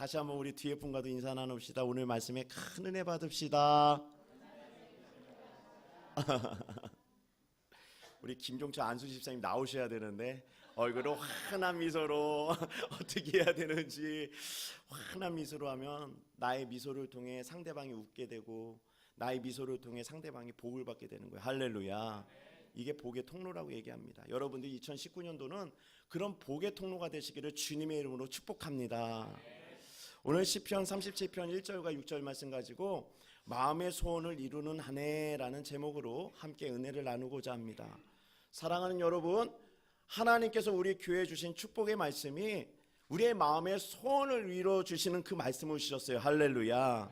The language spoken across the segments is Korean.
다시 한번 우리 뒤에 분과도 인사 나눕시다. 오늘 말씀에 큰 은혜 받읍시다. 우리 김종철 안수 집사님 나오셔야 되는데 얼굴을 환한 미소로 어떻게 해야 되는지 환한 미소로 하면 나의 미소를 통해 상대방이 웃게 되고 나의 미소를 통해 상대방이 복을 받게 되는 거예요. 할렐루야. 이게 복의 통로라고 얘기합니다. 여러분들 2019년도는 그런 복의 통로가 되시기를 주님의 이름으로 축복합니다. 오늘 시편 37편 1절과 6절 말씀 가지고 마음의 소원을 이루는 한 해라는 제목으로 함께 은혜를 나누고자 합니다. 사랑하는 여러분, 하나님께서 우리 교회에 주신 축복의 말씀이 우리의 마음의 소원을 이루어 주시는 그 말씀을 주셨어요. 할렐루야.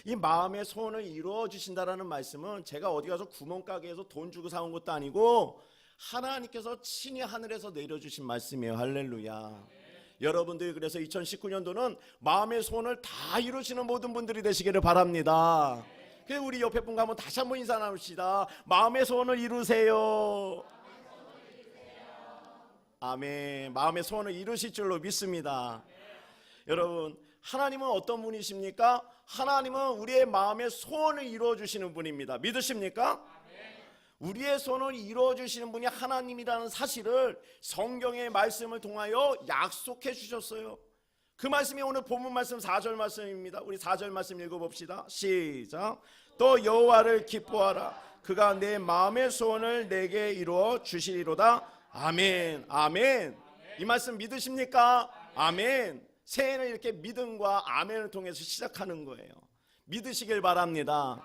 이 마음의 소원을 이루어 주신다라는 말씀은 제가 어디 가서 구멍가게에서 돈 주고 사온 것도 아니고 하나님께서 친히 하늘에서 내려주신 말씀이에요. 할렐루야. 여러분들이 그래서 2019년도는 마음의 소원을 다 이루시는 모든 분들이 되시기를 바랍니다. 그래서 우리 옆에 분과 한번 다시 한번 인사 나눕시다. 마음의 소원을 이루세요. 아멘. 마음의 소원을 이루실 줄로 믿습니다. 여러분, 하나님은 어떤 분이십니까? 하나님은 우리의 마음의 소원을 이루어 주시는 분입니다. 믿으십니까? 우리의 소원을 이루어 주시는 분이 하나님이라는 사실을 성경의 말씀을 통하여 약속해 주셨어요. 그 말씀이 오늘 본문 말씀 4절 말씀입니다. 우리 4절 말씀 읽어봅시다. 시작. 또 여호와를 기뻐하라. 그가 내 마음의 소원을 내게 이루어 주시리로다. 아멘. 아멘. 이 말씀 믿으십니까? 아멘. 새해는 이렇게 믿음과 아멘을 통해서 시작하는 거예요. 믿으시길 바랍니다.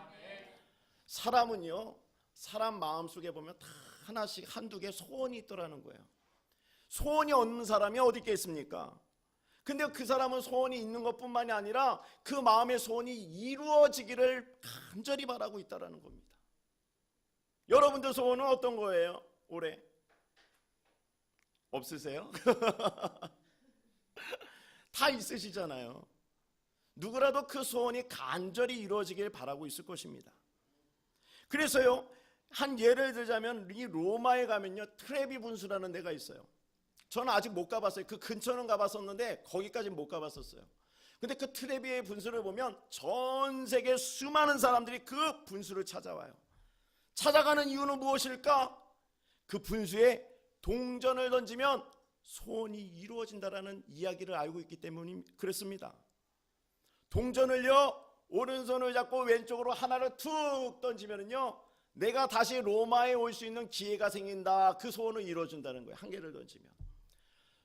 사람은요, 사람 마음속에 보면 다 하나씩 한두 개 소원이 있더라는 거예요. 소원이 없는 사람이 어디 있겠습니까? 근데 그 사람은 소원이 있는 것뿐만이 아니라 그 마음의 소원이 이루어지기를 간절히 바라고 있다는 겁니다. 여러분들 소원은 어떤 거예요? 올해? 없으세요? 다 있으시잖아요. 누구라도 그 소원이 간절히 이루어지길 바라고 있을 것입니다. 그래서요, 한 예를 들자면 이 로마에 가면요, 트레비 분수라는 데가 있어요. 저는 아직 못 가봤어요. 그 근처는 가봤었는데 거기까지는 못 가봤었어요. 근데 그 트레비의 분수를 보면 전 세계 수많은 사람들이 그 분수를 찾아와요. 찾아가는 이유는 무엇일까? 그 분수에 동전을 던지면 소원이 이루어진다라는 이야기를 알고 있기 때문에 그렇습니다. 동전을요, 오른손을 잡고 왼쪽으로 하나를 툭 던지면은요, 내가 다시 로마에 올 수 있는 기회가 생긴다. 그 소원을 이루어준다는 거예요. 한 개를 던지면.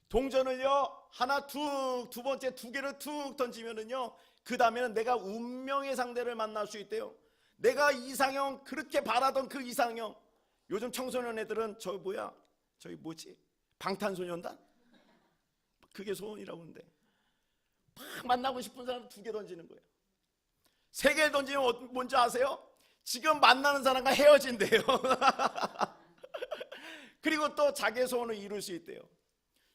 동전을요, 하나 툭, 두 번째 두 개를 툭 던지면은요, 그 다음에는 내가 운명의 상대를 만날 수 있대요. 내가 이상형, 그렇게 바라던 그 이상형. 요즘 청소년 애들은 저기 뭐지? 방탄소년단? 그게 소원이라고 하는데 막 만나고 싶은 사람 두 개 던지는 거예요. 세 개 던지면 뭔지 아세요? 지금 만나는 사람과 헤어진대요. 그리고 또 자기의 소원을 이룰 수 있대요.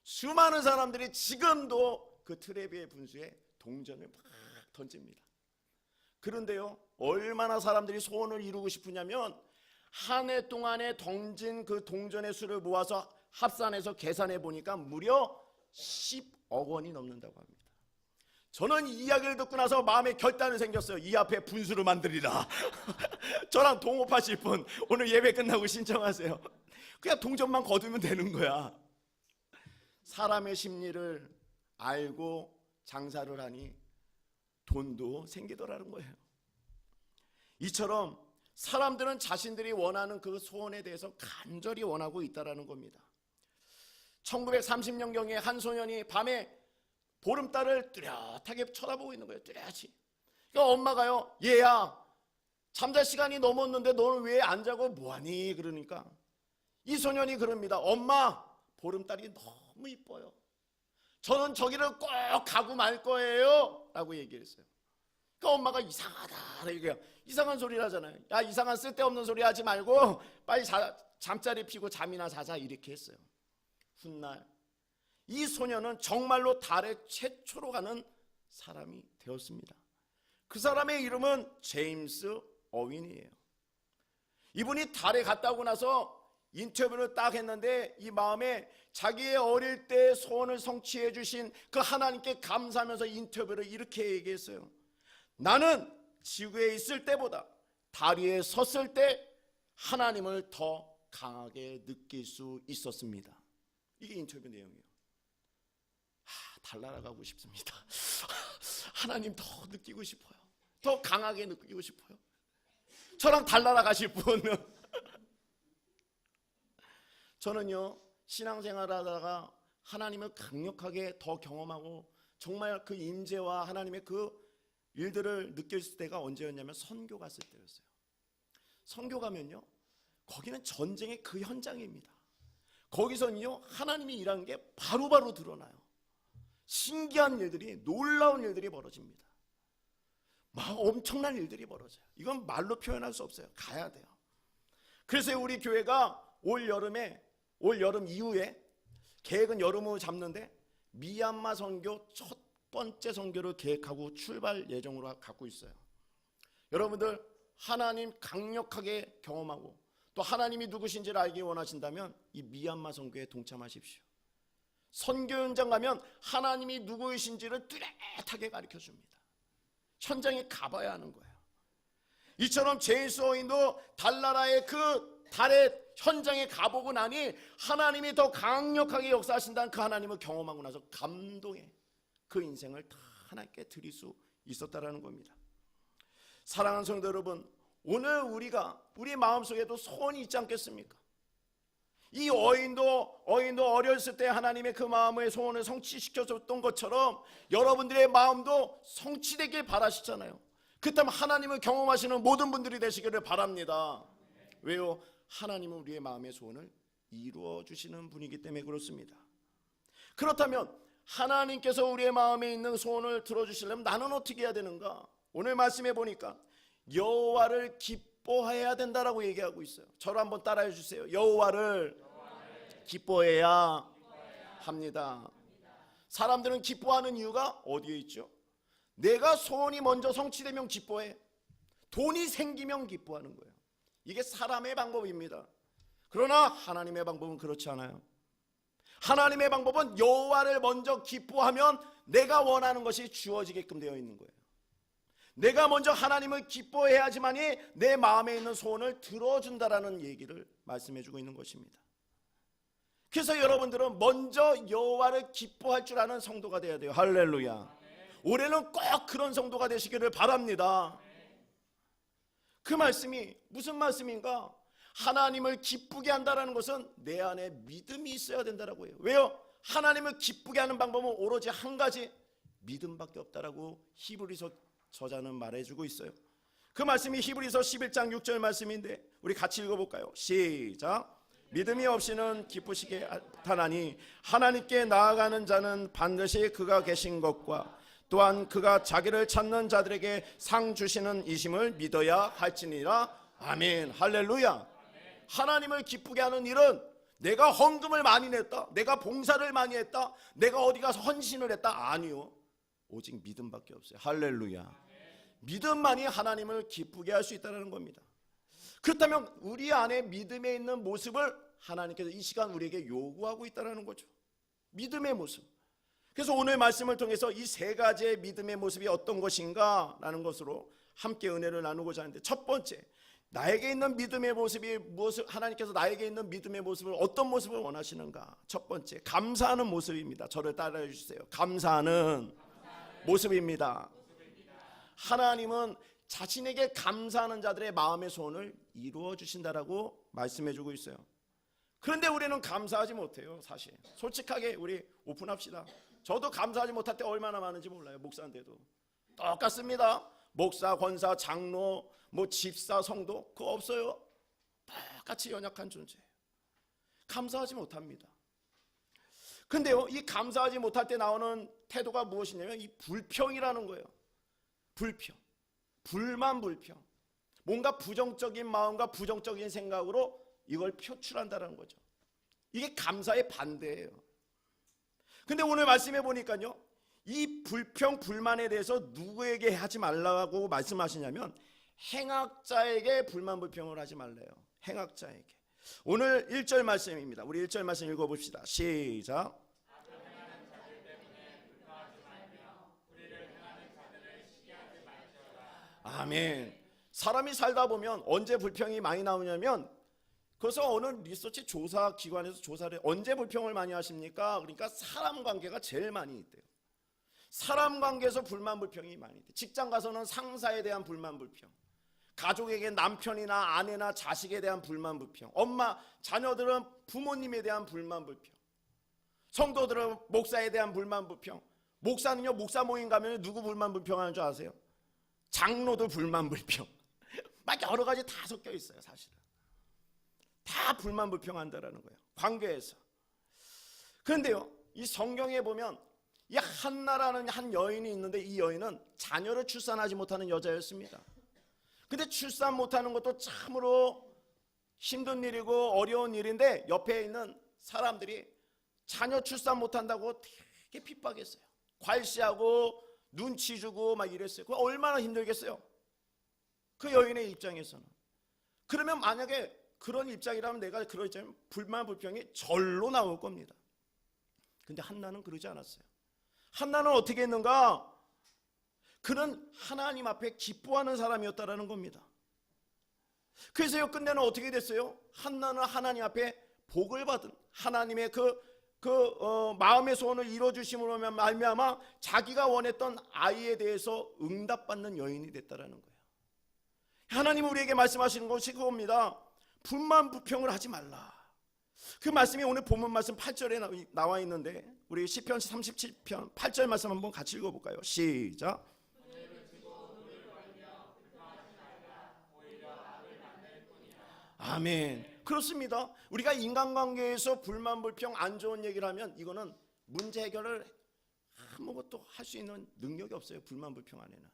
수많은 사람들이 지금도 그 트레비의 분수에 동전을 막 던집니다. 그런데요, 얼마나 사람들이 소원을 이루고 싶으냐면 한 해 동안에 던진 그 동전의 수를 모아서 합산해서 계산해 보니까 무려 10억 원이 넘는다고 합니다. 저는 이 이야기를 듣고 나서 마음에 결단이 생겼어요. 이 앞에 분수를 만들리라. 저랑 동업하실 분 오늘 예배 끝나고 신청하세요. 그냥 동전만 거두면 되는 거야. 사람의 심리를 알고 장사를 하니 돈도 생기더라는 거예요. 이처럼 사람들은 자신들이 원하는 그 소원에 대해서 간절히 원하고 있다는 겁니다. 1930년경에 한 소년이 밤에 보름달을 뚜렷하게 쳐다보고 있는 거예요. 뚜렷이. 그러니까 엄마가요, 얘야, 잠잘 시간이 넘었는데 너는 왜 안 자고 뭐하니? 그러니까 이 소년이 그럽니다. 엄마, 보름달이 너무 이뻐요. 저는 저기를 꼭 가고 말 거예요. 라고 얘기했어요. 그러니까 엄마가 이상하다. 이게 이상한 소리를 하잖아요. 야, 이상한 쓸데없는 소리 하지 말고 빨리 잠자리 피고 잠이나 자자. 이렇게 했어요. 훗날 이 소년은 정말로 달에 최초로 가는 사람이 되었습니다. 그 사람의 이름은 제임스 어윈이에요. 이분이 달에 갔다 오고 나서 인터뷰를 딱 했는데 이 마음에 자기의 어릴 때 소원을 성취해 주신 그 하나님께 감사하면서 인터뷰를 이렇게 얘기했어요. 나는 지구에 있을 때보다 달 위에 섰을 때 하나님을 더 강하게 느낄 수 있었습니다. 이게 인터뷰 내용이에요. 달 날아가고 싶습니다. 하나님 더 느끼고 싶어요. 더 강하게 느끼고 싶어요. 저랑 달 날아가실 분은 저는요 신앙생활 하다가 하나님을 강력하게 더 경험하고 정말 그 임재와 하나님의 그 일들을 느낄 때가 언제였냐면 선교 갔을 때였어요. 선교 가면요 거기는 전쟁의 그 현장입니다. 거기서는요 하나님이 일하는 게 바로바로 드러나요. 신기한 일들이, 놀라운 일들이 벌어집니다. 막 엄청난 일들이 벌어져요. 이건 말로 표현할 수 없어요. 가야 돼요. 그래서 우리 교회가 올 여름 이후에 계획은 여름 후 잡는데 미얀마 선교 첫 번째 선교를 계획하고 출발 예정으로 갖고 있어요. 여러분들 하나님 강력하게 경험하고 또 하나님이 누구신지를 알기 원하신다면 이 미얀마 선교에 동참하십시오. 선교 현장 가면 하나님이 누구이신지를 뚜렷하게 가르쳐줍니다. 현장에 가봐야 하는 거예요. 이처럼 제임스 오인도 달나라의 그 달의 현장에 가보고 나니 하나님이 더 강력하게 역사하신다는 그 하나님을 경험하고 나서 감동의 그 인생을 다 하나님께 드릴 수 있었다라는 겁니다. 사랑하는 성도 여러분, 오늘 우리 마음속에도 소원이 있지 않겠습니까? 이 어인도 어렸을 때 하나님의 그 마음의 소원을 성취시켜줬던 것처럼 여러분들의 마음도 성취되길 바라시잖아요. 그렇다면 하나님을 경험하시는 모든 분들이 되시기를 바랍니다. 왜요? 하나님은 우리의 마음의 소원을 이루어 주시는 분이기 때문에 그렇습니다. 그렇다면 하나님께서 우리의 마음에 있는 소원을 들어주시려면 나는 어떻게 해야 되는가? 오늘 말씀해 보니까 여호와를 기뻐해야 된다라고 얘기하고 있어요. 저를 한번 따라해 주세요. 여호와를 기뻐해야 합니다. 사람들은 기뻐하는 이유가 어디에 있죠? 내가 소원이 먼저 성취되면 기뻐해. 돈이 생기면 기뻐하는 거예요. 이게 사람의 방법입니다. 그러나 하나님의 방법은 그렇지 않아요. 하나님의 방법은 여호와를 먼저 기뻐하면 내가 원하는 것이 주어지게끔 되어 있는 거예요. 내가 먼저 하나님을 기뻐해야지만이 내 마음에 있는 소원을 들어준다라는 얘기를 말씀해주고 있는 것입니다. 그래서 여러분들은 먼저 여호와를 기뻐할 줄 아는 성도가 되어야 돼요. 할렐루야. 올해는 꼭 그런 성도가 되시기를 바랍니다. 그 말씀이 무슨 말씀인가? 하나님을 기쁘게 한다는 것은 내 안에 믿음이 있어야 된다라고 해요. 왜요? 하나님을 기쁘게 하는 방법은 오로지 한 가지, 믿음밖에 없다라고 히브리서 저자는 말해주고 있어요. 그 말씀이 히브리서 11장 6절 말씀인데 우리 같이 읽어볼까요? 시작. 믿음이 없이는 기쁘시게 못하나니 하나님께 나아가는 자는 반드시 그가 계신 것과 또한 그가 자기를 찾는 자들에게 상 주시는 이심을 믿어야 할지니라. 아멘. 할렐루야. 하나님을 기쁘게 하는 일은 내가 헌금을 많이 냈다, 내가 봉사를 많이 했다, 내가 어디 가서 헌신을 했다, 아니요. 오직 믿음밖에 없어요. 할렐루야. 믿음만이 하나님을 기쁘게 할 수 있다는 겁니다. 그렇다면 우리 안에 믿음에 있는 모습을 하나님께서 이 시간 우리에게 요구하고 있다는 거죠. 믿음의 모습. 그래서 오늘 말씀을 통해서 이 세 가지의 믿음의 모습이 어떤 것인가 라는 것으로 함께 은혜를 나누고자 하는데, 첫 번째, 나에게 있는 믿음의 모습이 무엇을, 하나님께서 나에게 있는 믿음의 모습을 어떤 모습을 원하시는가? 첫 번째, 감사하는 모습입니다. 저를 따라해 주세요. 감사하는 모습입니다. 하나님은 자신에게 감사하는 자들의 마음의 소원을 이루어 주신다라고 말씀해 주고 있어요. 그런데 우리는 감사하지 못해요. 사실 솔직하게 우리 오픈합시다. 저도 감사하지 못할 때 얼마나 많은지 몰라요. 목사인데도 똑같습니다. 목사, 권사, 장로, 집사, 성도 그거 없어요. 똑같이 연약한 존재예요. 감사하지 못합니다. 근데요, 이 감사하지 못할 때 나오는 태도가 무엇이냐면 이 불평이라는 거예요. 불평, 불만, 불평. 뭔가 부정적인 마음과 부정적인 생각으로 이걸 표출한다는 거죠. 이게 감사의 반대예요. 근데 오늘 말씀해 보니까요, 이 불평, 불만에 대해서 누구에게 하지 말라고 말씀하시냐면 행악자에게 불만, 불평을 하지 말래요. 행악자에게. 오늘 1절 말씀입니다. 우리 1절 말씀 읽어봅시다. 시작. 아멘. 사람이 살다 보면 언제 불평이 많이 나오냐면, 그래서 어느 리서치 조사 기관에서 조사를 언제 불평을 많이 하십니까? 그러니까 사람 관계가 제일 많이 있대요. 사람 관계에서 불만 불평이 많이 있대. 직장 가서는 상사에 대한 불만 불평, 가족에게 남편이나 아내나 자식에 대한 불만 불평, 엄마 자녀들은 부모님에 대한 불만 불평, 성도들은 목사에 대한 불만 불평. 목사는요, 목사 모임 가면 누구 불만 불평하는 줄 아세요? 장로들 불만 불평. 막 여러 가지 다 섞여 있어요. 사실은 다 불만 불평한다라는 거예요, 관계에서. 그런데요, 이 성경에 보면 이 한나라는 한 여인이 있는데, 이 여인은 자녀를 출산하지 못하는 여자였습니다. 근데 출산 못하는 것도 참으로 힘든 일이고 어려운 일인데, 옆에 있는 사람들이 자녀 출산 못한다고 되게 핍박했어요. 괄시하고 눈치 주고 막 이랬어요. 그거 얼마나 힘들겠어요, 그 여인의 입장에서는. 그러면 만약에 그런 입장이라면, 내가 그런 입장이면 불만 불평이 절로 나올 겁니다. 근데 한나는 그러지 않았어요. 한나는 어떻게 했는가? 그는 하나님 앞에 기뻐하는 사람이었다라는 겁니다. 그래서 끝내는 어떻게 됐어요? 한나는 하나님 앞에 복을 받은, 하나님의 마음의 소원을 이루어주심으로 말미암아 자기가 원했던 아이에 대해서 응답받는 여인이 됐다라는 거예요. 하나님은 우리에게 말씀하시는 것이 그겁니다. 불만 불평을 하지 말라. 그 말씀이 오늘 본문 말씀 8절에 나와 있는데, 우리 시편 37편 8절 말씀 한번 같이 읽어볼까요? 시작. 아멘. 그렇습니다. 우리가 인간관계에서 불만 불평 안 좋은 얘기를 하면, 이거는 문제 해결을 아무것도 할 수 있는 능력이 없어요. 불만 불평 안에는.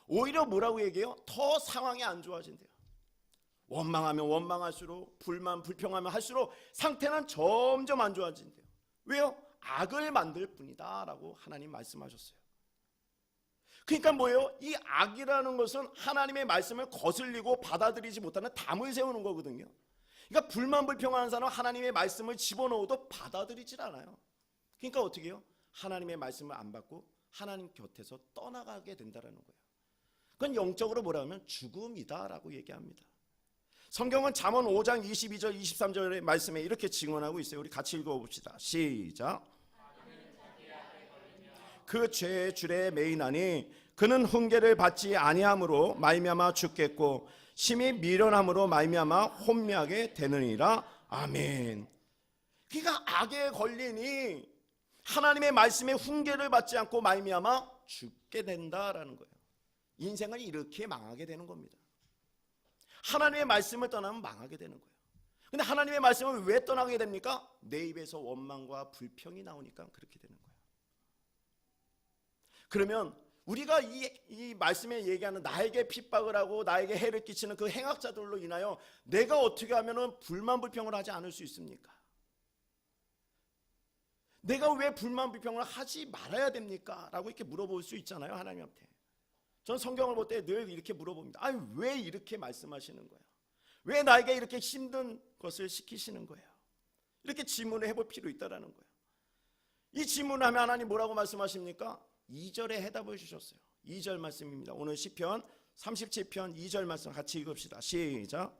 오히려 뭐라고 얘기해요? 더 상황이 안 좋아진대요. 원망하면 원망할수록, 불만 불평하면 할수록 상태는 점점 안 좋아진대요. 왜요? 악을 만들 뿐이다 라고 하나님 말씀하셨어요. 그러니까 뭐예요? 이 악이라는 것은 하나님의 말씀을 거슬리고 받아들이지 못하는 담을 세우는 거거든요. 그러니까 불만 불평하는 사람은 하나님의 말씀을 집어넣어도 받아들이질 않아요. 그러니까 어떻게 해요? 하나님의 말씀을 안 받고 하나님 곁에서 떠나가게 된다는 거예요. 그건 영적으로 뭐라 하면 죽음이다 라고 얘기합니다. 성경은 잠언 5장 22절 23절의 말씀에 이렇게 증언하고 있어요. 우리 같이 읽어봅시다. 시작. 그 죄의 줄에 매이나니 그는 훈계를 받지 아니함으로 말미암아 죽겠고 심히 미련함으로 말미암아 혼미하게 되느니라. 아멘. 그러니까 악에 걸리니 하나님의 말씀에 훈계를 받지 않고 말미암아 죽게 된다라는 거예요. 인생은 이렇게 망하게 되는 겁니다. 하나님의 말씀을 떠나면 망하게 되는 거예요. 근데 하나님의 말씀을 왜 떠나게 됩니까? 내 입에서 원망과 불평이 나오니까 그렇게 되는 거예요. 그러면 우리가 이 말씀에 얘기하는 나에게 핍박을 하고 나에게 해를 끼치는 그 행악자들로 인하여 내가 어떻게 하면 불만 불평을 하지 않을 수 있습니까? 내가 왜 불만 불평을 하지 말아야 됩니까? 라고 이렇게 물어볼 수 있잖아요, 하나님한테. 전 성경을 볼 때 늘 이렇게 물어봅니다. 아니, 왜 이렇게 말씀하시는 거예요? 왜 나에게 이렇게 힘든 것을 시키시는 거예요? 이렇게 질문을 해볼 필요 있다는 거예요. 이 질문을 하면 하나님 뭐라고 말씀하십니까? 2절에 해답을 주셨어요. 2절 말씀입니다. 오늘 시편 37편 2절 말씀 같이 읽읍시다. 시작.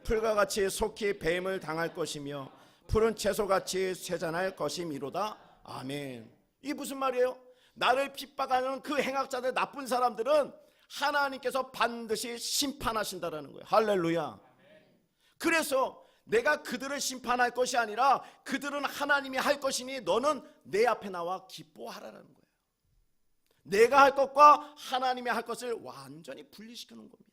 풀과 같이 속히 뱀을 당할 것이며 푸른 채소같이 쇠잔할 것이미로다. 아멘. 이게 무슨 말이에요? 나를 핍박하는 그 행악자들, 나쁜 사람들은 하나님께서 반드시 심판하신다라는 거예요. 할렐루야. 그래서 내가 그들을 심판할 것이 아니라 그들은 하나님이 할 것이니 너는 내 앞에 나와 기뻐하라는 거예요. 내가 할 것과 하나님이 할 것을 완전히 분리시키는 겁니다.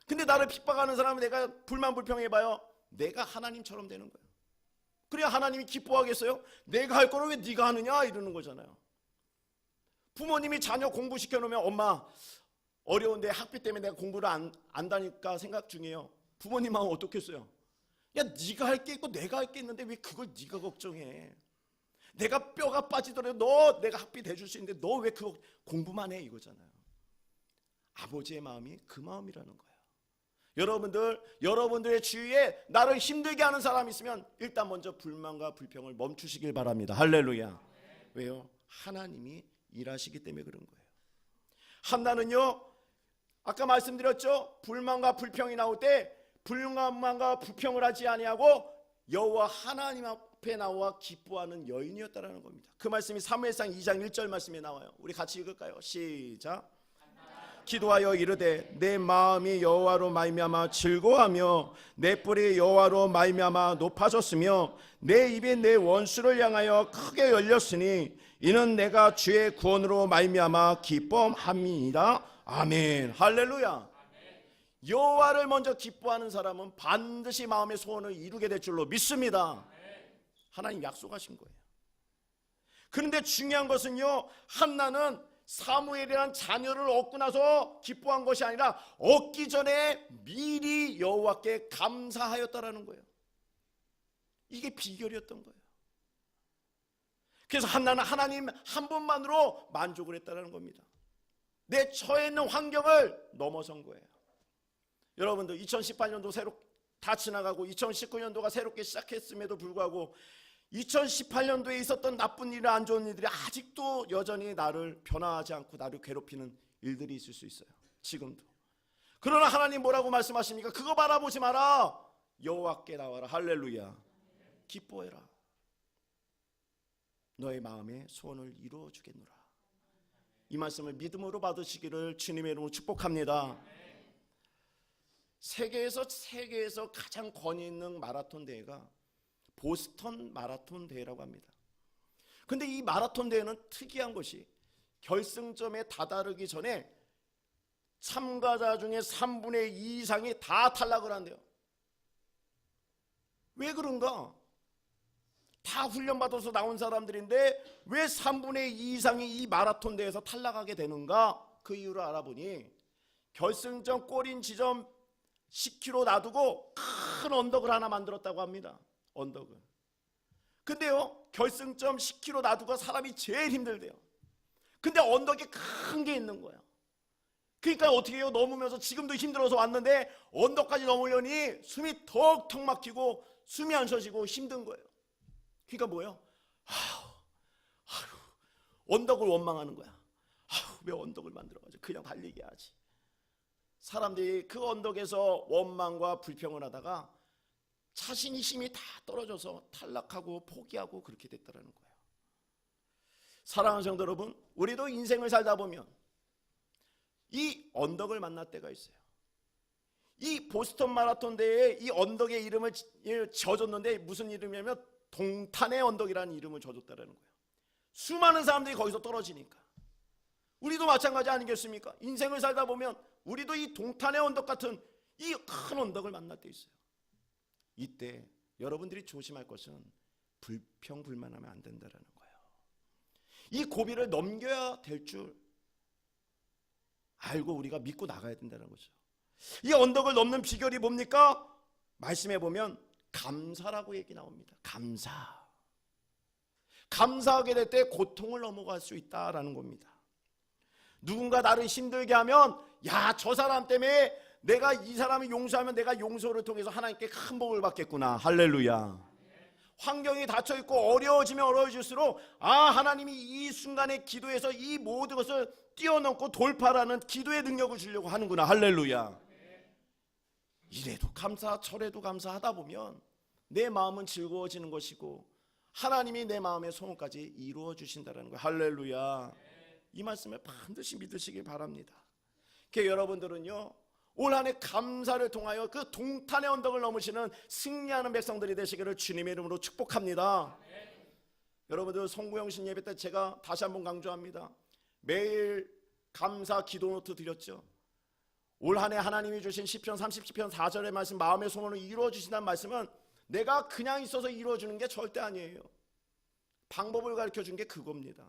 근데 나를 핍박하는 사람은 내가 불만 불평해봐요. 내가 하나님처럼 되는 거예요. 그래야 하나님이 기뻐하겠어요? 내가 할 거를 왜 네가 하느냐 이러는 거잖아요. 부모님이 자녀 공부시켜 놓으면 엄마 어려운데 학비 때문에 내가 공부를 안 다니까 생각 중이에요. 부모님 마음 어떻겠어요? 야, 네가 할 게 있고 내가 할 게 있는데 왜 그걸 네가 걱정해? 내가 뼈가 빠지더라도 내가 학비 대줄 수 있는데 너 왜 그거 공부만 해? 이거잖아요. 아버지의 마음이 그 마음이라는 거예요. 여러분들의 주위에 나를 힘들게 하는 사람이 있으면 일단 먼저 불만과 불평을 멈추시길 바랍니다. 할렐루야. 왜요? 하나님이 일하시기 때문에 그런 거예요. 한나는요, 아까 말씀드렸죠? 불만과 불평이 나올 때 불만과 불평을 하지 아니하고 여호와 하나님 앞에 나와 기뻐하는 여인이었다라는 겁니다. 그 말씀이 사무엘상 2장 1절 말씀에 나와요. 우리 같이 읽을까요? 시작. 기도하여 이르되 내 마음이 여호와로 말미암아 즐거워하며 내 뿔이 여호와로 말미암아 높아졌으며 내 입이 내 원수를 향하여 크게 열렸으니 이는 내가 주의 구원으로 말미암아 기뻐함이니라. 아멘. 할렐루야. 여호와를 먼저 기뻐하는 사람은 반드시 마음의 소원을 이루게 될 줄로 믿습니다. 하나님 약속하신 거예요. 그런데 중요한 것은요, 한나는 사무엘이란 자녀를 얻고 나서 기뻐한 것이 아니라 얻기 전에 미리 여호와께 감사하였다라는 거예요. 이게 비결이었던 거예요. 그래서 한나는 하나님 한 분만으로 만족을 했다는 겁니다. 내 처해 있는 환경을 넘어선 거예요. 여러분들 2018년도 새로 다 지나가고 2019년도가 새롭게 시작했음에도 불구하고 2018년도에 있었던 나쁜 일이나 안 좋은 일들이 아직도 여전히 나를 변화하지 않고 나를 괴롭히는 일들이 있을 수 있어요. 지금도. 그러나 하나님 뭐라고 말씀하십니까? 그거 바라보지 마라. 여호와께 나와라. 할렐루야. 기뻐해라. 너의 마음의 소원을 이루어 주겠노라. 이 말씀을 믿음으로 받으시기를 주님의 이름으로 축복합니다. 세계에서 가장 권위 있는 마라톤 대회가 보스턴 마라톤 대회라고 합니다. 근데 이 마라톤 대회는 특이한 것이 결승점에 다다르기 전에 참가자 중에 3분의 2 이상이 다 탈락을 한대요. 왜 그런가? 다 훈련받아서 나온 사람들인데 왜 3분의 2 이상이 이 마라톤 대회에서 탈락하게 되는가? 그 이유를 알아보니 결승점 골인 지점 10km 놔두고 큰 언덕을 하나 만들었다고 합니다. 언덕을. 근데요, 결승점 10km 놔두고 사람이 제일 힘들대요. 근데 언덕이 큰 게 있는 거예요. 그러니까 어떻게 해요? 넘으면서 지금도 힘들어서 왔는데 언덕까지 넘으려니 숨이 턱턱 막히고 숨이 안 쉬어지고 힘든 거예요. 그러니까 뭐예요? 언덕을 원망하는 거야. 왜 언덕을 만들어가지고 그냥 달리게 하지. 사람들이 그 언덕에서 원망과 불평을 하다가 자신이 힘이 다 떨어져서 탈락하고 포기하고 그렇게 됐다는 거예요. 사랑하는 성도 여러분, 우리도 인생을 살다 보면 이 언덕을 만날 때가 있어요. 이 보스턴 마라톤 대회에 이 언덕의 이름을 지어줬는데 무슨 이름이냐면 동탄의 언덕이라는 이름을 지어줬다는 거예요. 수많은 사람들이 거기서 떨어지니까. 우리도 마찬가지 아니겠습니까? 인생을 살다 보면 우리도 이 동탄의 언덕 같은 이 큰 언덕을 만날 때 있어요. 이때 여러분들이 조심할 것은 불평불만하면 안 된다는 거예요. 이 고비를 넘겨야 될 줄 알고 우리가 믿고 나가야 된다는 거죠. 이 언덕을 넘는 비결이 뭡니까? 말씀해 보면 감사라고 얘기 나옵니다. 감사하게 될 때 고통을 넘어갈 수 있다라는 겁니다. 누군가 나를 힘들게 하면 야, 저 사람 때문에 내가 이 사람을 용서하면 내가 용서를 통해서 하나님께 큰 복을 받겠구나. 할렐루야. 환경이 닫혀있고 어려워지면 어려워질수록 하나님이 이 순간에 기도해서 이 모든 것을 뛰어넘고 돌파라는 기도의 능력을 주려고 하는구나. 할렐루야. 이래도 감사 저래도 감사하다 보면 내 마음은 즐거워지는 것이고 하나님이 내 마음의 소원까지 이루어 주신다는 거예요. 할렐루야. 이 말씀을 반드시 믿으시길 바랍니다. 여러분들은요, 올 한 해 감사를 통하여 그 동탄의 언덕을 넘으시는 승리하는 백성들이 되시기를 주님의 이름으로 축복합니다. 여러분들 송구영신 예배 때 제가 다시 한번 강조합니다. 매일 감사 기도 노트 드렸죠. 올 한 해 하나님이 주신 시편 30편 4절의 말씀, 마음의 소원을 이루어 주신다는 말씀은 내가 그냥 있어서 이루어 주는 게 절대 아니에요. 방법을 가르쳐 준 게 그겁니다.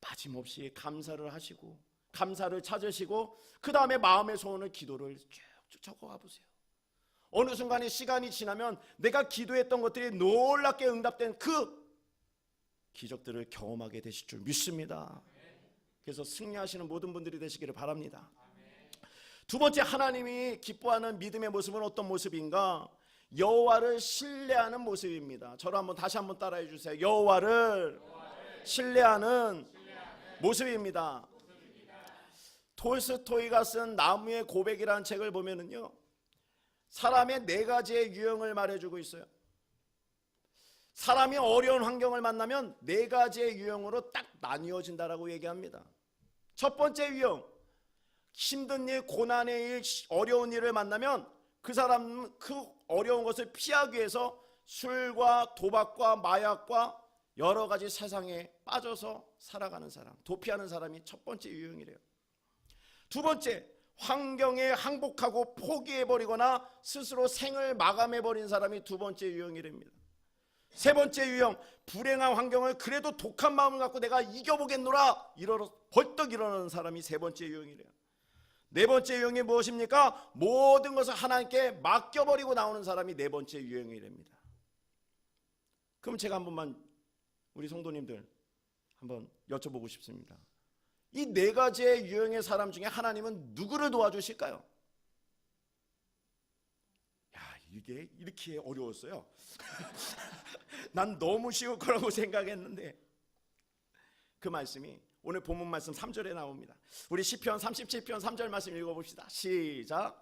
빠짐없이 감사를 하시고 감사를 찾으시고 그 다음에 마음의 소원을 기도를 쭉쭉 적어가 보세요. 어느 순간에 시간이 지나면 내가 기도했던 것들이 놀랍게 응답된 그 기적들을 경험하게 되실 줄 믿습니다. 그래서 승리하시는 모든 분들이 되시기를 바랍니다. 두 번째, 하나님이 기뻐하는 믿음의 모습은 어떤 모습인가? 여호와를 신뢰하는 모습입니다. 저를 다시 한번 따라해 주세요. 여호와를 신뢰하는 모습입니다. 톨스토이가 쓴 나무의 고백이라는 책을 보면은요, 사람의 네 가지의 유형을 말해주고 있어요. 사람이 어려운 환경을 만나면 네 가지의 유형으로 딱 나뉘어진다라고 얘기합니다. 첫 번째 유형, 힘든 일, 고난의 일, 어려운 일을 만나면 그 사람은 그 어려운 것을 피하기 위해서 술과 도박과 마약과 여러 가지 세상에 빠져서 살아가는 사람, 도피하는 사람이 첫 번째 유형이래요. 두 번째, 환경에 항복하고 포기해버리거나 스스로 생을 마감해버린 사람이 두 번째 유형이랍니다. 세 번째 유형, 불행한 환경을 그래도 독한 마음을 갖고 내가 이겨보겠노라 벌떡 일어나는 사람이 세 번째 유형이래요. 네 번째 유형이 무엇입니까? 모든 것을 하나님께 맡겨버리고 나오는 사람이 네 번째 유형이랍니다. 그럼 제가 한 번만 우리 성도님들 한번 여쭤보고 싶습니다. 이 네 가지의 유형의 사람 중에 하나님은 누구를 도와주실까요? 야, 이게 이렇게 어려웠어요. 난 너무 쉬울 거라고 생각했는데 그 말씀이 오늘 본문 말씀 3절에 나옵니다. 우리 시편 37편 3절 말씀 읽어봅시다. 시작.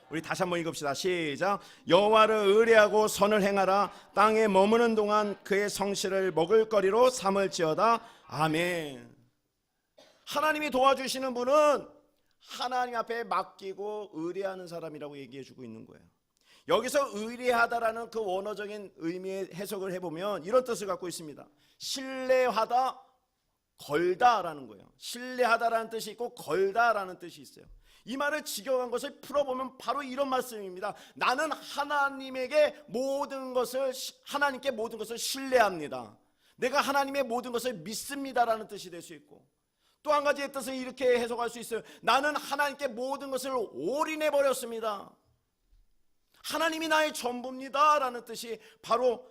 우리 다시 한번 읽읍시다. 시작. 여호와를 의뢰하고 선을 행하라. 땅에 머무는 동안 그의 성실을 먹을거리로 삼을지어다. 아멘. 하나님이 도와주시는 분은 하나님 앞에 맡기고 의뢰하는 사람이라고 얘기해주고 있는 거예요. 여기서 의뢰하다라는 그 원어적인 의미의 해석을 해보면 이런 뜻을 갖고 있습니다. 신뢰하다, 걸다라는 거예요. 신뢰하다라는 뜻이 있고 걸다라는 뜻이 있어요. 이 말을 직역한 것을 풀어보면 바로 이런 말씀입니다. 나는 하나님께 모든 것을 신뢰합니다. 내가 하나님의 모든 것을 믿습니다라는 뜻이 될 수 있고, 또 한 가지의 뜻은 이렇게 해석할 수 있어요. 나는 하나님께 모든 것을 올인해 버렸습니다. 하나님이 나의 전부입니다 라는 뜻이 바로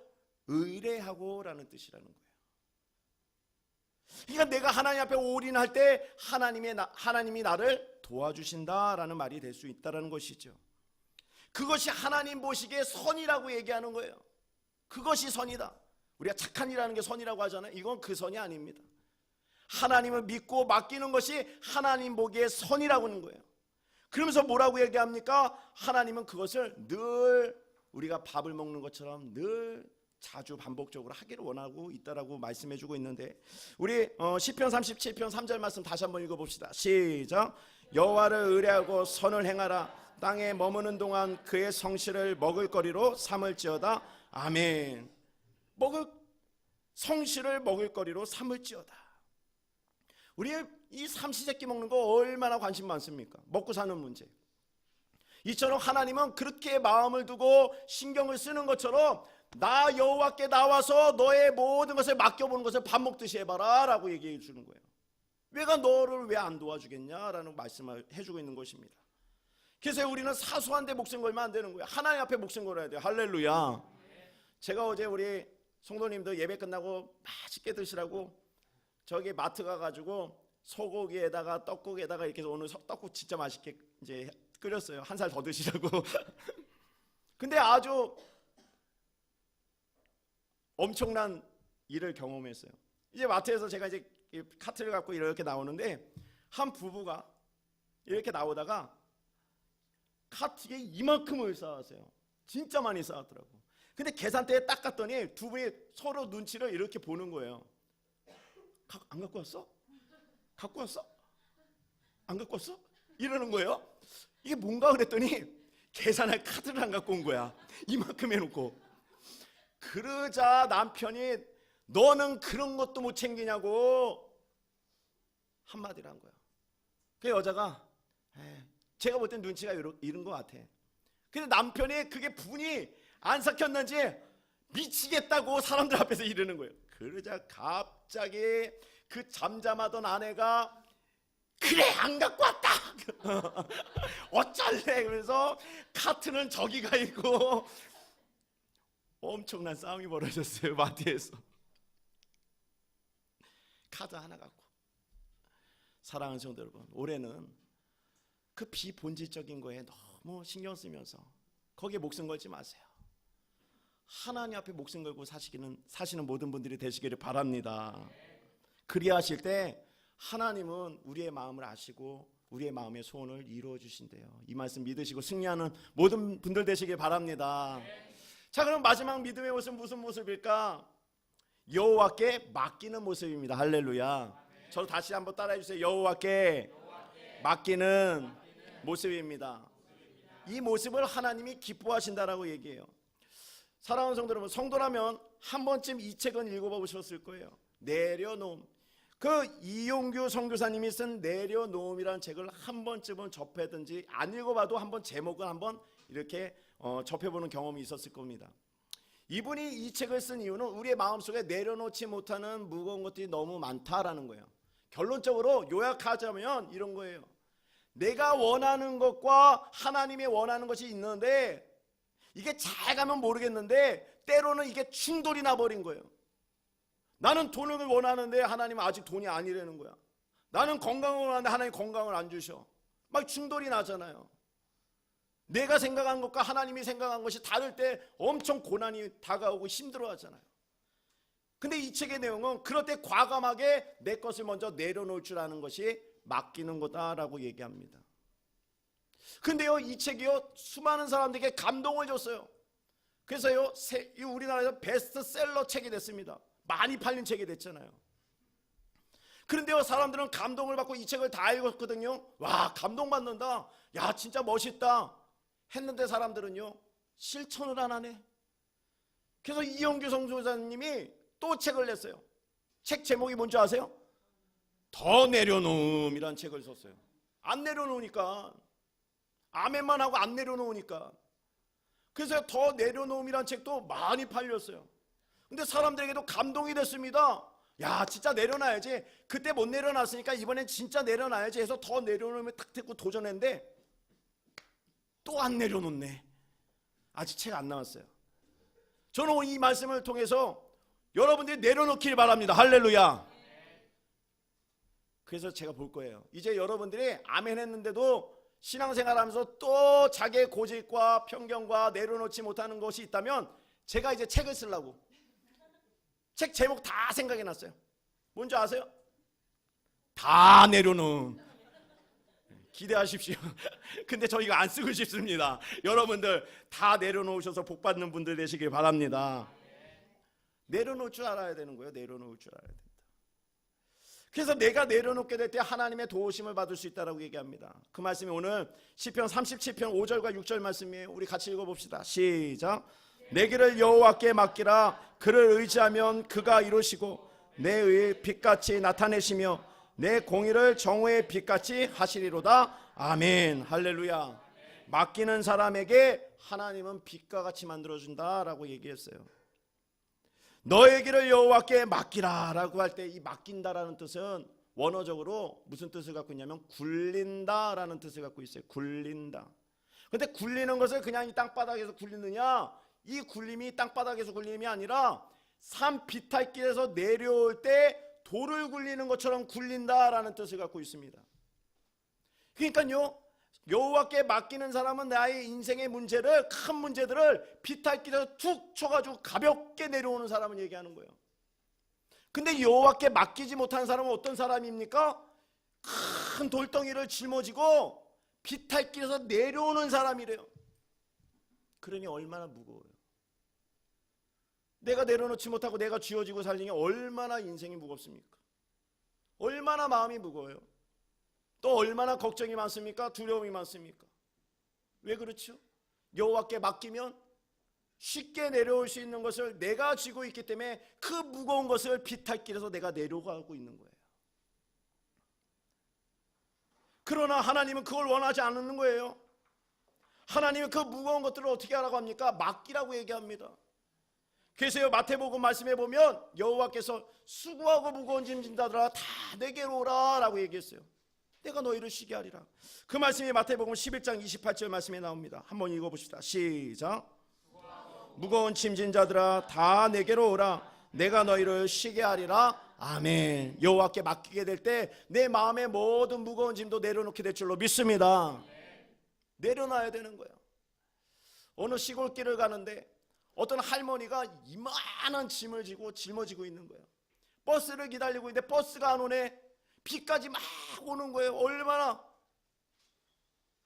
의뢰하고 라는 뜻이라는 거예요. 그러니까 내가 하나님 앞에 올인할 때 하나님이 나를 도와주신다라는 말이 될 수 있다는 것이죠. 그것이 하나님 보시기에 선이라고 얘기하는 거예요. 그것이 선이다. 우리가 착한 일하는 게 선이라고 하잖아요. 이건 그 선이 아닙니다. 하나님을 믿고 맡기는 것이 하나님 보기에 선이라고 하는 거예요. 그러면서 뭐라고 얘기합니까? 하나님은 그것을 늘 우리가 밥을 먹는 것처럼 늘 자주 반복적으로 하기를 원하고 있다라고 말씀해주고 있는데, 우리 시편 37편 3절 말씀 다시 한번 읽어봅시다. 시작. 여호와를 의뢰하고 선을 행하라. 땅에 머무는 동안 그의 성실을 먹을거리로 삼을지어다. 아멘. 성실을 먹을거리로 삼을지어다. 우리 이 삼시세끼 먹는 거 얼마나 관심 많습니까? 먹고 사는 문제. 이처럼 하나님은 그렇게 마음을 두고 신경을 쓰는 것처럼 나 여호와께 나와서 너의 모든 것을 맡겨보는 것을 밥 먹듯이 해봐라 라고 얘기해 주는 거예요. 내가 너를 왜 안 도와주겠냐라는 말씀을 해주고 있는 것입니다. 그래서 우리는 사소한 데 목숨 걸면 안 되는 거예요. 하나님 앞에 목숨 걸어야 돼요. 할렐루야. 제가 어제 우리 성도님들 예배 끝나고 맛있게 드시라고 저기 마트 가가지고 소고기에다가 떡국에다가 이렇게 해서 오늘 떡국 진짜 맛있게 이제 끓였어요. 한 살 더 드시라고. 근데 아주 엄청난 일을 경험했어요. 이제 마트에서 제가 이제 카트를 갖고 이렇게 나오는데 한 부부가 이렇게 나오다가 카트에 이만큼을 쌓았어요. 진짜 많이 쌓았더라고. 근데 계산대에 딱 갔더니 두 분이 서로 눈치를 이렇게 보는 거예요. 안 갖고 왔어? 갖고 왔어? 안 갖고 왔어? 이러는 거예요. 이게 뭔가 그랬더니 계산할 카드를 안 갖고 온 거야. 이만큼 해놓고. 그러자 남편이 너는 그런 것도 못 챙기냐고 한마디를 한 거야. 그 여자가 제가 볼 땐 눈치가 이런 것 같아. 근데 남편이 그게 분이 안 삭혔는지 미치겠다고 사람들 앞에서 이러는 거예요. 그러자 갑자기 그 잠잠하던 아내가 그래 안 갖고 왔다. 어쩔래. 그래서 카트는 저기가 있고 엄청난 싸움이 벌어졌어요. 마트에서. 카드 하나 갖고. 사랑하는 성도 여러분, 올해는 그 비본질적인 거에 너무 신경 쓰면서 거기에 목숨 걸지 마세요. 하나님 앞에 목숨 걸고 사시는 모든 분들이 되시기를 바랍니다. 그리하실 때 하나님은 우리의 마음을 아시고 우리의 마음의 소원을 이루어 주신대요. 이 말씀 믿으시고 승리하는 모든 분들 되시길 바랍니다. 자, 그럼 마지막 믿음의 모습은 무슨 모습일까? 여호와께 맡기는 모습입니다. 할렐루야. 저를 다시 한번 따라해 주세요. 여호와께 맡기는 모습입니다. 이 모습을 하나님이 기뻐하신다라고 얘기해요. 사랑하는 성도 여러분, 성도라면 한 번쯤 이 책은 읽어보셨을 거예요. 내려놓음. 그 이용규 선교사님이 쓴 내려놓음이라는 책을 한 번쯤은 접해든지 안 읽어봐도 한번 제목을 한번 이렇게 접해보는 경험이 있었을 겁니다. 이분이 이 책을 쓴 이유는 우리의 마음속에 내려놓지 못하는 무거운 것들이 너무 많다라는 거예요. 결론적으로 요약하자면 이런 거예요. 내가 원하는 것과 하나님이 원하는 것이 있는데 이게 잘 가면 모르겠는데 때로는 이게 충돌이 나버린 거예요. 나는 돈을 원하는데 하나님은 아직 돈이 아니라는 거야. 나는 건강을 원하는데 하나님 건강을 안 주셔. 막 충돌이 나잖아요. 내가 생각한 것과 하나님이 생각한 것이 다를 때 엄청 고난이 다가오고 힘들어 하잖아요. 근데 이 책의 내용은 그럴 때 과감하게 내 것을 먼저 내려놓을 줄 아는 것이 맡기는 거다라고 얘기합니다. 근데요, 이 책이요 수많은 사람들에게 감동을 줬어요. 그래서요 우리나라에서 베스트셀러 책이 됐습니다. 많이 팔린 책이 됐잖아요. 그런데요, 사람들은 감동을 받고 이 책을 다 읽었거든요. 와, 감동받는다. 야, 진짜 멋있다 했는데 사람들은요 실천을 안 하네. 그래서 이용규 선교사님이 또 책을 냈어요. 책 제목이 뭔지 아세요? 더 내려놓음이라는 책을 썼어요. 안 내려놓으니까, 아멘만 하고 안 내려놓으니까. 그래서 더 내려놓음이라는 책도 많이 팔렸어요. 근데 사람들에게도 감동이 됐습니다. 야, 진짜 내려놔야지. 그때 못 내려놨으니까 이번엔 진짜 내려놔야지 해서 더 내려놓으면 탁 듣고 도전했는데 또 안 내려놓네. 아직 책 안 나왔어요. 저는 오늘 이 말씀을 통해서 여러분들이 내려놓길 바랍니다. 할렐루야. 그래서 제가 볼 거예요. 이제 여러분들이 아멘 했는데도 신앙생활하면서 또 자기의 고집과 편견과 내려놓지 못하는 것이 있다면 제가 이제 책을 쓰려고 책 제목 다 생각해 놨어요. 뭔지 아세요? 다 내려놓음. 기대하십시오. 근데 저 이거 안 쓰고 싶습니다. 여러분들 다 내려놓으셔서 복 받는 분들 되시길 바랍니다. 내려놓을 줄 알아야 되는 거예요. 내려놓을 줄 알아야 된다. 그래서 내가 내려놓게 될 때 하나님의 도우심을 받을 수 있다라고 얘기합니다. 그 말씀이 오늘 시편 37편 5절과 6절 말씀이에요. 우리 같이 읽어봅시다. 시작. 내 길을 여호와께 맡기라. 그를 의지하면 그가 이루시고 내 의의 빛같이 나타내시며 내 공의를 정오의 빛같이 하시리로다. 아멘. 할렐루야. 맡기는 사람에게 하나님은 빛과 같이 만들어준다라고 얘기했어요. 너의 길을 여호와께 맡기라 라고 할 때 이 맡긴다라는 뜻은 원어적으로 무슨 뜻을 갖고 있냐면 굴린다라는 뜻을 갖고 있어요. 굴린다. 근데 굴리는 것을 그냥 이 땅바닥에서 굴리느냐, 이 굴림이 땅바닥에서 굴림이 아니라 산 비탈길에서 내려올 때 돌을 굴리는 것처럼 굴린다라는 뜻을 갖고 있습니다. 그러니까요, 여호와께 맡기는 사람은 나의 인생의 문제를, 큰 문제들을 비탈길에서 툭 쳐가지고 가볍게 내려오는 사람을 얘기하는 거예요. 근데 여호와께 맡기지 못하는 사람은 어떤 사람입니까? 큰 돌덩이를 짊어지고 비탈길에서 내려오는 사람이래요. 그러니 얼마나 무거워요. 내가 내려놓지 못하고 내가 쥐어지고 살리니 얼마나 인생이 무겁습니까? 얼마나 마음이 무거워요. 또 얼마나 걱정이 많습니까? 두려움이 많습니까? 왜 그렇죠? 여호와께 맡기면 쉽게 내려올 수 있는 것을 내가 쥐고 있기 때문에 그 무거운 것을 비탈길에서 내가 내려가고 있는 거예요. 그러나 하나님은 그걸 원하지 않는 거예요. 하나님은 그 무거운 것들을 어떻게 하라고 합니까? 맡기라고 얘기합니다. 그래서 마태복음 말씀해 보면 여호와께서 수고하고 무거운 짐 진 자들아 다 내게로 오라 라고 얘기했어요. 내가 너희를 쉬게 하리라. 그 말씀이 마태복음 11장 28절 말씀에 나옵니다. 한번 읽어봅시다. 시작. 무거운 짐진 자들아 다 내게로 오라. 내가 너희를 쉬게 하리라. 아멘. 여호와께 맡기게 될 때 내 마음의 모든 무거운 짐도 내려놓게 될 줄로 믿습니다. 내려놔야 되는 거예요. 어느 시골길을 가는데 어떤 할머니가 이만한 짐을 지고 짊어지고 있는 거예요. 버스를 기다리고 있는데 버스가 안 오네. 비까지 막 오는 거예요. 얼마나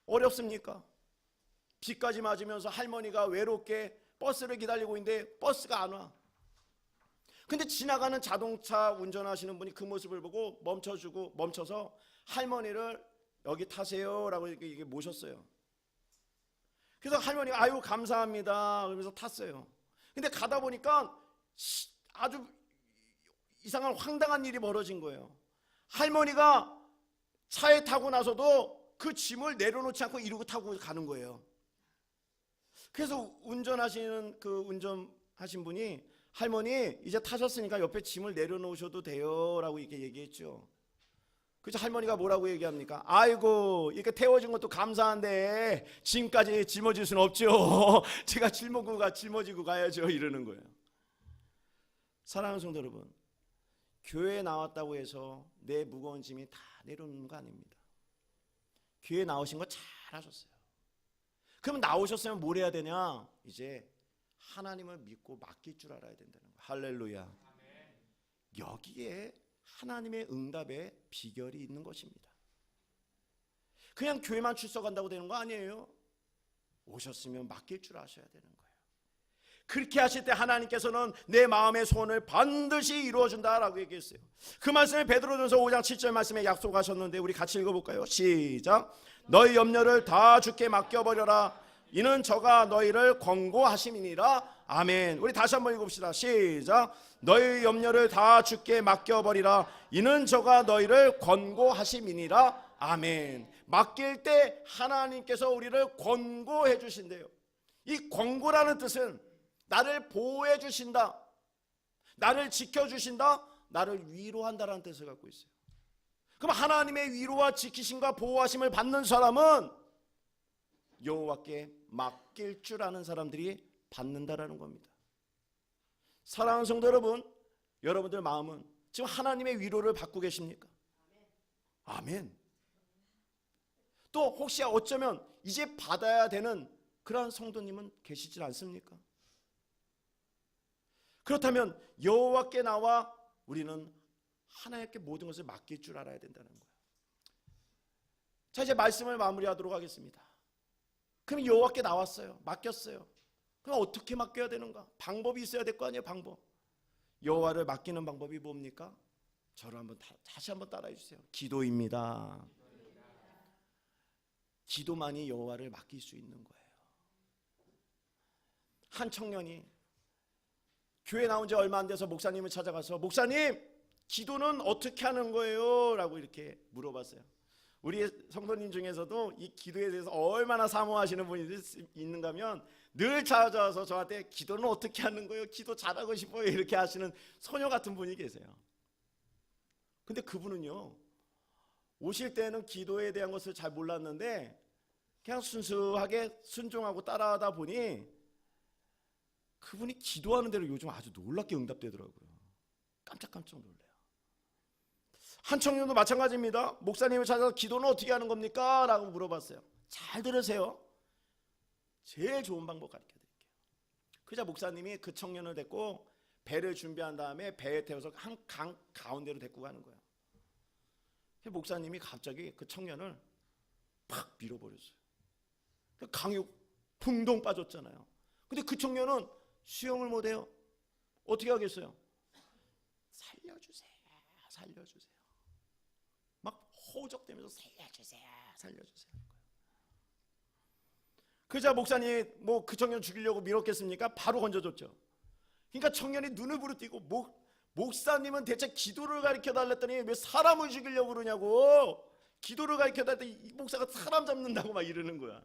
어렵습니까? 비까지 맞으면서 할머니가 외롭게 버스를 기다리고 있는데 버스가 안 와. 근데 지나가는 자동차 운전하시는 분이 그 모습을 보고 멈춰서 할머니를 여기 타세요 라고 이렇게 모셨어요. 그래서 할머니가 아유 감사합니다 그러면서 탔어요. 근데 가다 보니까 아주 이상한 황당한 일이 벌어진 거예요. 할머니가 차에 타고 나서도 그 짐을 내려놓지 않고 이러고 타고 가는 거예요. 그래서 운전하신 분이 할머니 이제 타셨으니까 옆에 짐을 내려놓으셔도 돼요 라고 이렇게 얘기했죠. 그래서 할머니가 뭐라고 얘기합니까? 아이고 이렇게 태워준 것도 감사한데 짐까지 짊어질 수는 없죠. 제가 짊어지고 가야죠 이러는 거예요. 사랑하는 성도 여러분, 교회에 나왔다고 해서 내 무거운 짐이 다 내려놓는 거 아닙니다. 교회에 나오신 거 잘하셨어요. 그럼 나오셨으면 뭘 해야 되냐? 이제 하나님을 믿고 맡길 줄 알아야 된다는 거예요. 할렐루야. 여기에 하나님의 응답의 비결이 있는 것입니다. 그냥 교회만 출석한다고 되는 거 아니에요. 오셨으면 맡길 줄 아셔야 되는 거예요. 그렇게 하실 때 하나님께서는 내 마음의 소원을 반드시 이루어준다라고 얘기했어요. 그 말씀을 베드로전서 5장 7절 말씀에 약속하셨는데 우리 같이 읽어볼까요? 시작. 너희 염려를 다 주께 맡겨버려라. 이는 저가 너희를 권고하심이니라. 아멘. 우리 다시 한번 읽읍시다. 시작. 너희 염려를 다 주께 맡겨버리라. 이는 저가 너희를 권고하심이니라. 아멘. 맡길 때 하나님께서 우리를 권고해 주신대요. 이 권고라는 뜻은 나를 보호해 주신다, 나를 지켜주신다, 나를 위로한다라는 뜻을 갖고 있어요. 그럼 하나님의 위로와 지키심과 보호하심을 받는 사람은 여호와께 맡길 줄 아는 사람들이 받는다라는 겁니다. 사랑하는 성도 여러분, 여러분들 마음은 지금 하나님의 위로를 받고 계십니까? 아멘. 또 혹시 어쩌면 이제 받아야 되는 그러한 성도님은 계시질 않습니까? 그렇다면 여호와께 나와 우리는 하나님께 모든 것을 맡길 줄 알아야 된다는 거예요. 자, 이제 말씀을 마무리하도록 하겠습니다. 그럼 여호와께 나왔어요. 맡겼어요. 그럼 어떻게 맡겨야 되는가? 방법이 있어야 될 거 아니에요. 방법. 여호와를 맡기는 방법이 뭡니까? 저를 다시 한번 따라해 주세요. 기도입니다. 기도만이 여호와를 맡길 수 있는 거예요. 한 청년이 교회 나온 지 얼마 안 돼서 목사님을 찾아가서 목사님, 기도는 어떻게 하는 거예요? 라고 이렇게 물어봤어요. 우리 성도님 중에서도 이 기도에 대해서 얼마나 사모하시는 분이 있는가 하면 늘 찾아와서 저한테 기도는 어떻게 하는 거예요? 기도 잘하고 싶어요. 이렇게 하시는 소녀 같은 분이 계세요. 근데 그분은요, 오실 때는 기도에 대한 것을 잘 몰랐는데 그냥 순수하게 순종하고 따라하다 보니 그분이 기도하는 대로 요즘 아주 놀랍게 응답되더라고요. 깜짝깜짝 놀라요. 한 청년도 마찬가지입니다. 목사님을 찾아서 기도는 어떻게 하는 겁니까? 라고 물어봤어요. 잘 들으세요. 제일 좋은 방법 가르쳐드릴게요. 그자 목사님이 그 청년을 데리고 배를 준비한 다음에 배에 태워서 한 강 가운데로 데리고 가는 거예요. 목사님이 갑자기 그 청년을 팍 밀어버렸어요. 강이 풍덩 빠졌잖아요. 근데 그 청년은 수영을 못해요. 어떻게 하겠어요? 살려주세요, 살려주세요. 막 호적대면서 살려주세요. 그자 목사님이 뭐 그 청년 죽이려고 밀었겠습니까? 바로 건져줬죠. 그러니까 청년이 눈을 부릅뜨고 목사님은 대체 기도를 가르쳐 달랬더니 왜 사람을 죽이려고 그러냐고. 기도를 가르쳐 달랬더니 이 목사가 사람 잡는다고 막 이러는 거야.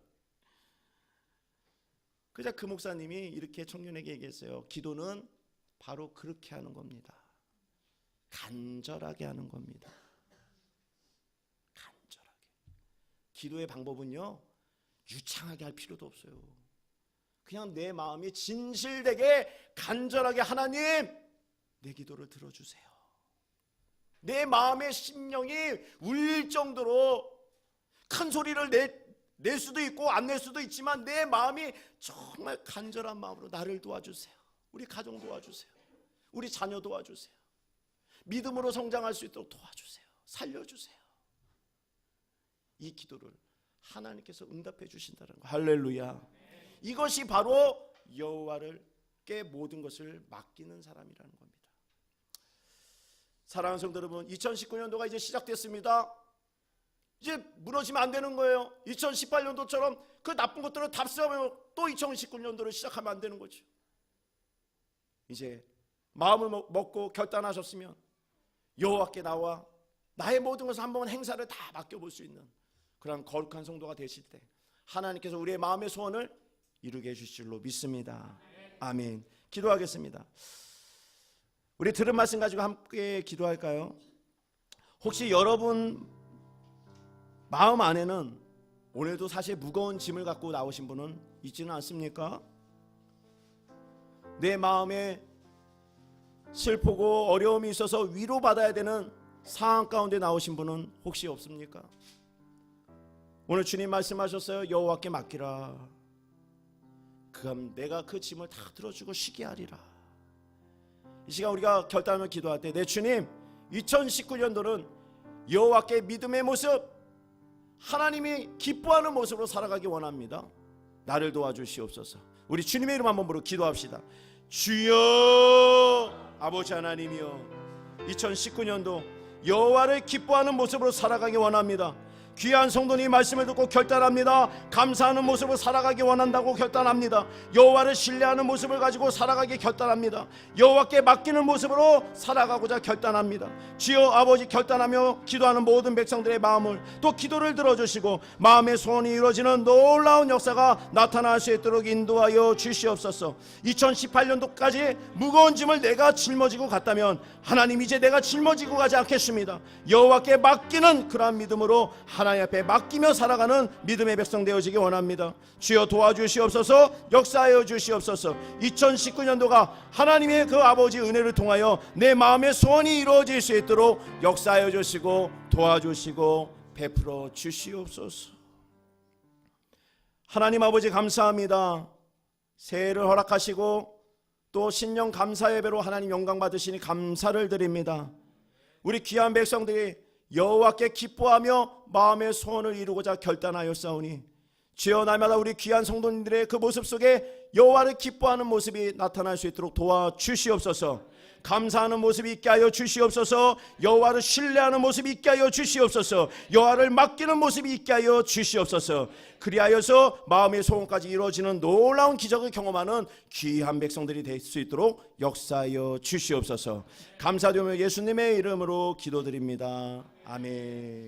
그자 그 목사님이 이렇게 청년에게 얘기했어요. 기도는 바로 그렇게 하는 겁니다. 간절하게 하는 겁니다. 간절하게. 기도의 방법은요, 유창하게 할 필요도 없어요. 그냥 내 마음이 진실되게 간절하게 하나님, 내 기도를 들어주세요. 내 마음의 심령이 울릴 정도로 큰 소리를 낼 수도 있고 안 낼 수도 있지만 내 마음이 정말 간절한 마음으로 나를 도와주세요. 우리 가정 도와주세요. 우리 자녀 도와주세요. 믿음으로 성장할 수 있도록 도와주세요. 살려주세요. 이 기도를 하나님께서 응답해 주신다는 거. 할렐루야. 이것이 바로 여호와께 모든 것을 맡기는 사람이라는 겁니다. 사랑하는 성도 여러분, 2019년도가 이제 시작됐습니다. 이제 무너지면 안 되는 거예요. 2018년도처럼 그 나쁜 것들을 답습하면 또 2019년도를 시작하면 안 되는 거죠. 이제 마음을 먹고 결단하셨으면 여호와께 나와 나의 모든 것을 한번 행사를 다 맡겨볼 수 있는 그런 거룩한 성도가 되실 때 하나님께서 우리의 마음의 소원을 이루게 해주실 줄로 믿습니다. 아멘. 기도하겠습니다. 우리 들은 말씀 가지고 함께 기도할까요? 혹시 여러분 마음 안에는 오늘도 사실 무거운 짐을 갖고 나오신 분은 있지는 않습니까? 내 마음에 슬프고 어려움이 있어서 위로받아야 되는 상황 가운데 나오신 분은 혹시 없습니까? 오늘 주님 말씀하셨어요. 여호와께 맡기라. 그럼 내가 그 짐을 다 들어주고 쉬게 하리라. 이 시간 우리가 결단을 기도할 때 내 주님 2019년도는 여호와께 믿음의 모습, 하나님이 기뻐하는 모습으로 살아가기 원합니다. 나를 도와주시옵소서. 우리 주님의 이름 한번 부르고 기도합시다. 주여, 아버지 하나님이여, 2019년도 여호와를 기뻐하는 모습으로 살아가기 원합니다. 귀한 성도님 말씀을 듣고 결단합니다. 감사하는 모습으로 살아가기 원한다고 결단합니다. 여호와를 신뢰하는 모습을 가지고 살아가기 결단합니다. 여호와께 맡기는 모습으로 살아가고자 결단합니다. 주여 아버지, 결단하며 기도하는 모든 백성들의 마음을 또 기도를 들어주시고 마음의 소원이 이루어지는 놀라운 역사가 나타날 수 있도록 인도하여 주시옵소서. 2018년도까지 무거운 짐을 내가 짊어지고 갔다면 하나님 이제 내가 짊어지고 가지 않겠습니다. 여호와께 맡기는 그러한 믿음으로 하나님 앞에 맡기며 살아가는 믿음의 백성 되어지기 원합니다. 주여 도와주시옵소서. 역사하여 주시옵소서. 2019년도가 하나님의 그 아버지 은혜를 통하여 내 마음의 소원이 이루어질 수 있도록 역사하여 주시고 도와주시고 베풀어 주시옵소서. 하나님 아버지 감사합니다. 새해를 허락하시고 또 신년 감사 예배로 하나님 영광 받으시니 감사를 드립니다. 우리 귀한 백성들이 여호와께 기뻐하며 마음의 소원을 이루고자 결단하였사오니 주여 날마다 우리 귀한 성도님들의 그 모습 속에 여호와를 기뻐하는 모습이 나타날 수 있도록 도와주시옵소서. 감사하는 모습이 있게 하여 주시옵소서. 여호와를 신뢰하는 모습이 있게 하여 주시옵소서. 여호와를 맡기는 모습이 있게 하여 주시옵소서. 그리하여서 마음의 소원까지 이루어지는 놀라운 기적을 경험하는 귀한 백성들이 될 수 있도록 역사하여 주시옵소서. 감사드리며 예수님의 이름으로 기도드립니다. 아멘.